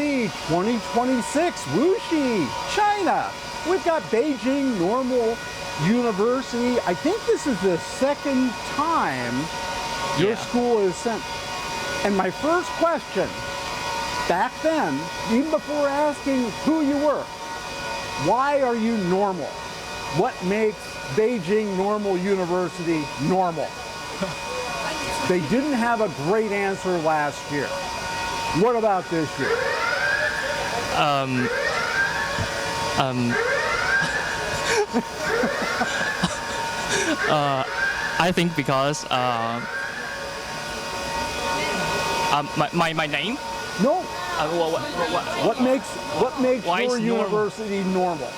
ASC26, Wuxi, China. We've got Beijing Normal University. I think this is the second time your school is sent. And my first question, back then, even before asking who you were, why are you normal? What makes Beijing Normal University normal? They didn't have a great answer last year. What about this year? I think because my name. No. What makes your university normal?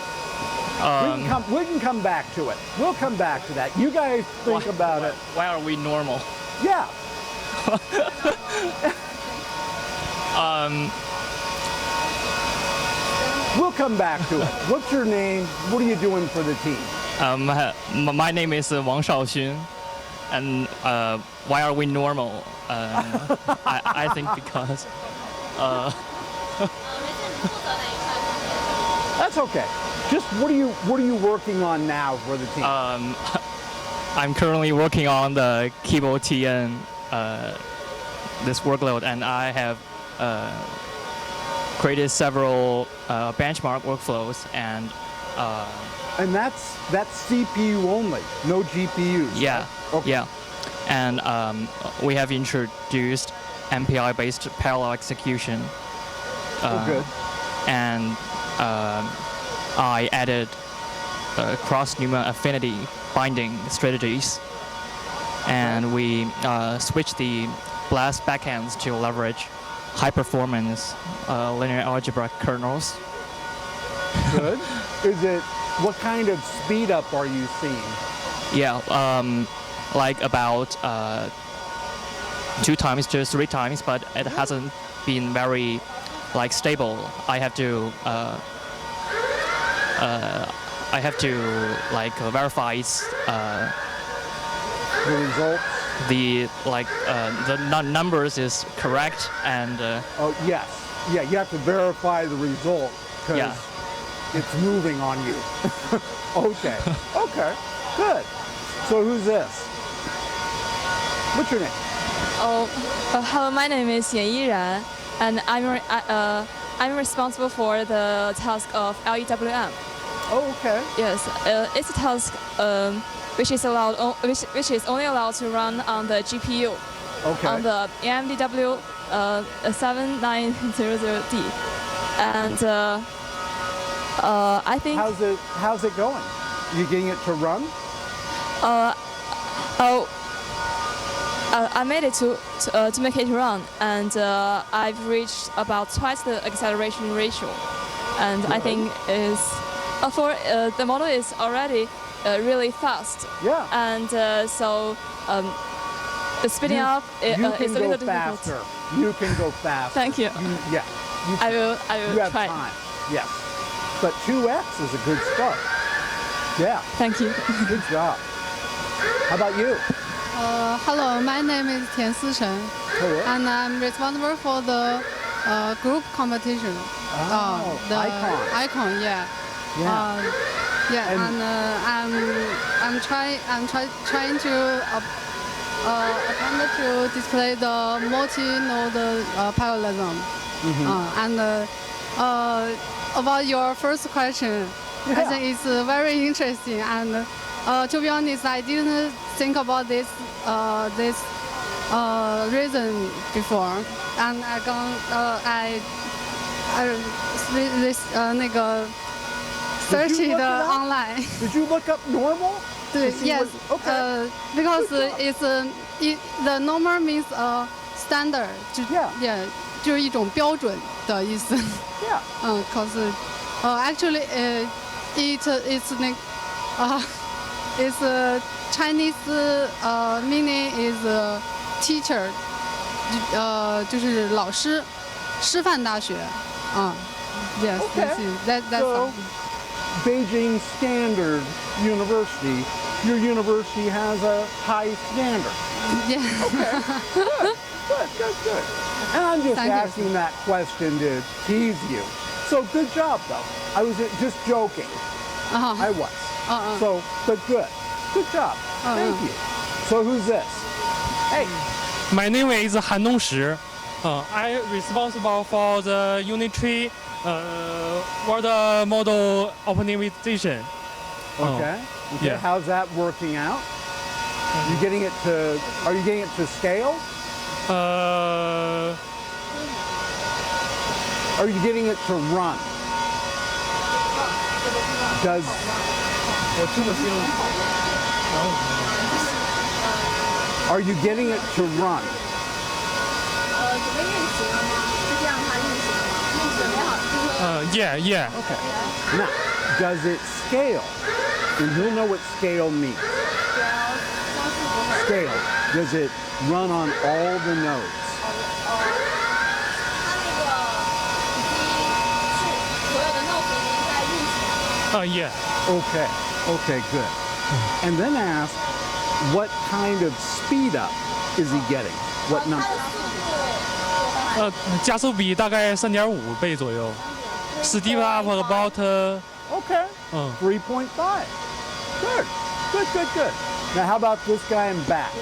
We can come back to it. We'll come back to that. You guys think about it. Why are we normal? Yeah. We'll come back to it. What's your name? What are you doing for the team? My name is Wang Shaoxun, and why are we normal? I think because. That's okay. Just what are you working on now for the team? I'm currently working on the QiboTN this workload, and I have created several benchmark workflows and that's CPU only, no GPUs. Yeah. Right? Okay. Yeah, and we have introduced MPI-based parallel execution. Good. And I added cross-Newman affinity binding strategies, and we switched the BLAST backends to leverage high-performance linear algebra kernels. Good. What kind of speed up are you seeing? Yeah, like about 2 times to 3 times, but it hasn't been very stable. I have to verify its the results. The numbers is correct, and oh yes, yeah, you have to verify the result because it's moving on you. Okay, good. So who's this? What's your name? Hello, my name is Yan Yiran, and I'm responsible for the task of LEWM. Oh, okay. Yes, it's a task which is only allowed to run on the GPU. Okay. On the AMD 7900D, and I think. How's it going? You getting it to run? I made it to make it run, and I've reached about twice the acceleration ratio, and I think the model is already really fast. Yeah. And so the speeding up is a little faster. difficult. You can go faster. Thank you. Yeah. I will you have try. Time. Yes. But 2x is a good start. Yeah. Thank you. Good job. How about you? Hello, my name is Tian Sichen, and I'm responsible for the group competition. The icon, yeah. And I'm trying to attempt to display the multi-node parallelism. And about your first question, I think it's very interesting. And to be honest, I didn't think about this reason before, and searched it online. Did you look up normal? Yes. Okay. Because the normal means standard. 就是一种标准的意思。Yeah. Cause actually it's Chinese meaning is teacher， 就是老师，师范大学。Yes. Okay. That's so, Beijing Standard University, your university has a high standard. Yeah. Okay. Good. Good, good, good. And I'm just Thank you. asking that question to tease you. So good job, though. I was just joking. I was. So, but good. Good job. Thank you. So who's this? Hey. My name is Han Dongshi. I'm responsible for the Unit 3 World Model Optimization. Okay. Okay. Yeah. How's that working out? Are you getting it to scale? Are you getting it to run? Are you getting it to run? Yeah. Okay. Now, does it scale? And you'll know what scale means. Scale. Does it run on all the nodes? Yeah. Okay. Okay, good. And then ask, what kind of speed up is he getting? What number? 加速比大概3.5倍左右。Speed up about Okay. 3.5. Good. Good, good, good. Now how about this guy in back?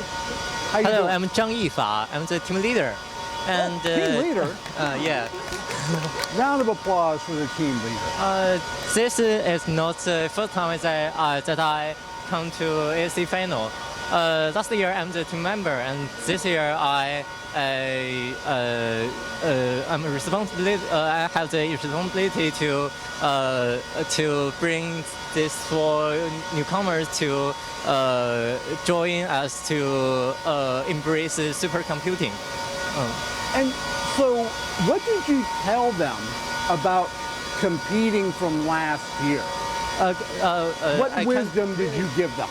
How you Hello, doing? I'm Zhang Yifa. I'm the team leader. And Team leader? yeah. Round of applause for the team leader. This is not the first time that I come to ASC final. Last year I'm the team member, and this year I'm responsibility. I have the responsibility to bring these 4 newcomers to join us to embrace supercomputing. And so what did you tell them about competing from last year? What wisdom did you give them?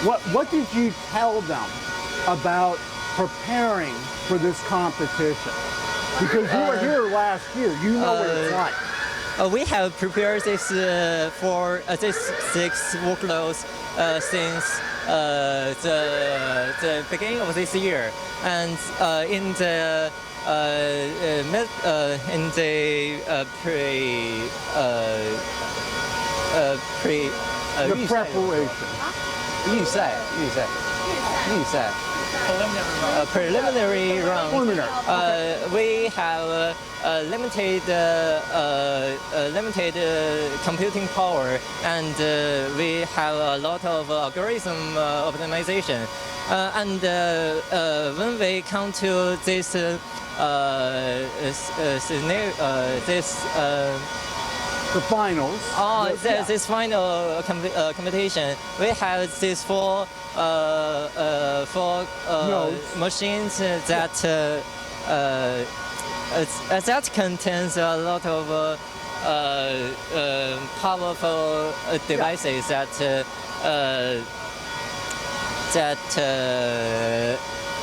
What did you tell them about preparing for this competition? Because you were here last year, you know what it's like. We have prepared this for these 6 workloads since the beginning of this year, and in the preparation. 预赛 preliminary round. Preliminary. We have limited computing power, and we have a lot of algorithm optimization. And when we come to this The finals. This final competition, we have these 4 Nodes. machines that contains a lot of powerful devices that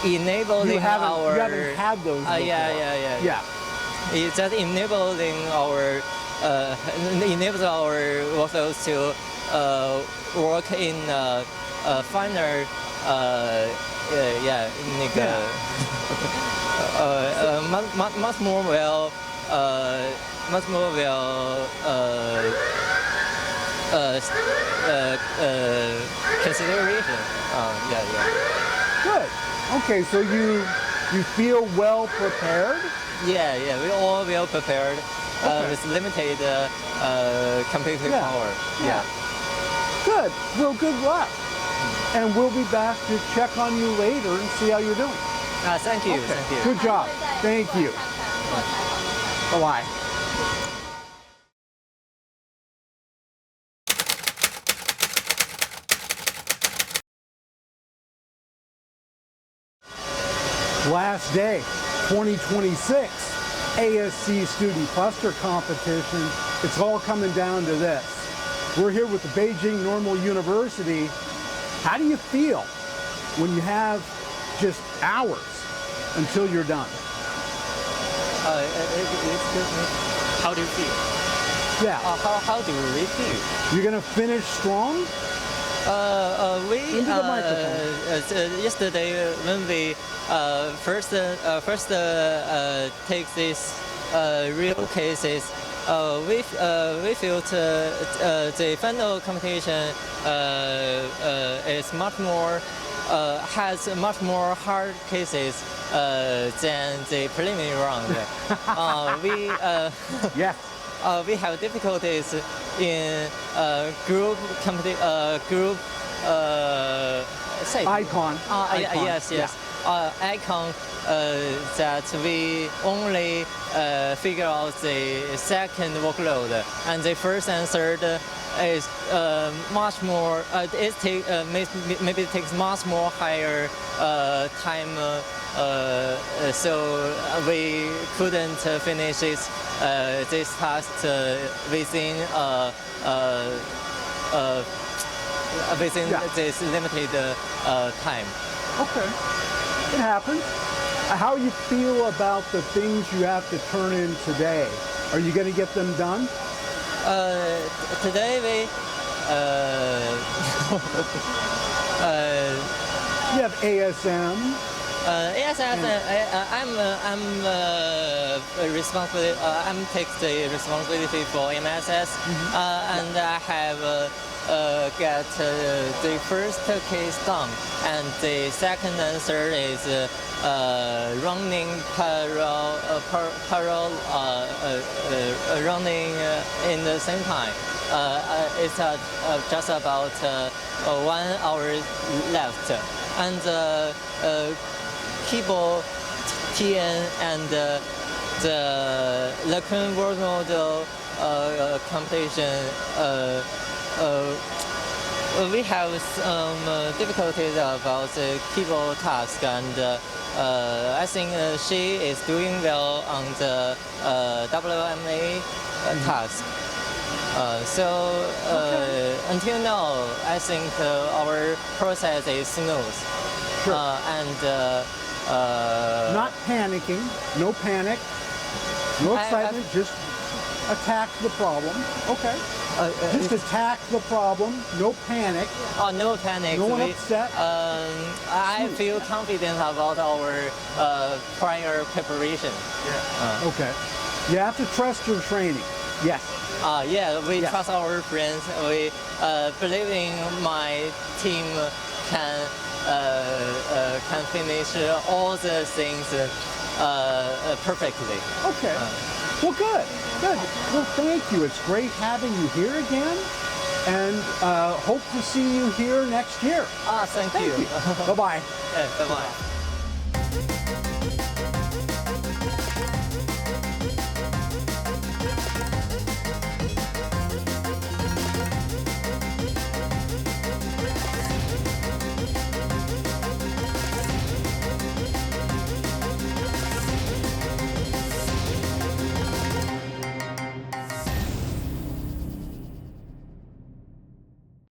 enabling You haven't had those before. Yeah. That enabling our enables our workers to work in finer much more well consideration. Good. Okay, so you feel well prepared? Yeah, we all well prepared. Okay. With limited computing Yeah. power. Yeah. Good. Well, good luck. And we'll be back to check on you later and see how you're doing. Thank you. Okay. Thank you. Good job. Thank you. Bye-bye. Last day, 2026 ASC Student Cluster Competition. It's all coming down to this. We're here with the Beijing Normal University. How do you feel when you have just hours until you're done? Excuse me. How do you feel? Yeah. How do we feel? You're going to finish strong? We Into the microphone. yesterday when we first take these real cases, we felt the final competition is much more has much more hard cases than the preliminary round. Yes. We have difficulties in group say Icon. Icon. Yes. Icon that we only figure out the second workload, and the first and third is much more. Maybe takes much more higher time. So we couldn't finish this task within this limited time. Okay. It happens. How you feel about the things you have to turn in today? Are you going to get them done? Today we You have ASM. Yes, I'm responsible. I'm take the responsibility for MSS, and I have get the first case done, and the second and third is running parallel, running in the same time. It's just about 1 hour left, and QiboTN and the Embodied World Model competition. We have some difficulties about the keyboard task, and I think she is doing well on the WMA task. Until now, I think our process is smooth. Sure. Not panicking, no panic, no excitement, just attack the problem. Okay. Just attack the problem, no panic. Oh, no panic. No one upset. I feel confident about our prior preparation. Yeah. Okay. You have to trust your training. Yes. Yeah, we trust our friends. We believe in my team can finish all the things perfectly. Okay. Well, good. Good. Well, thank you. It's great having you here again, and hope to see you here next year. Thank you. Bye-bye. Yeah, bye-bye.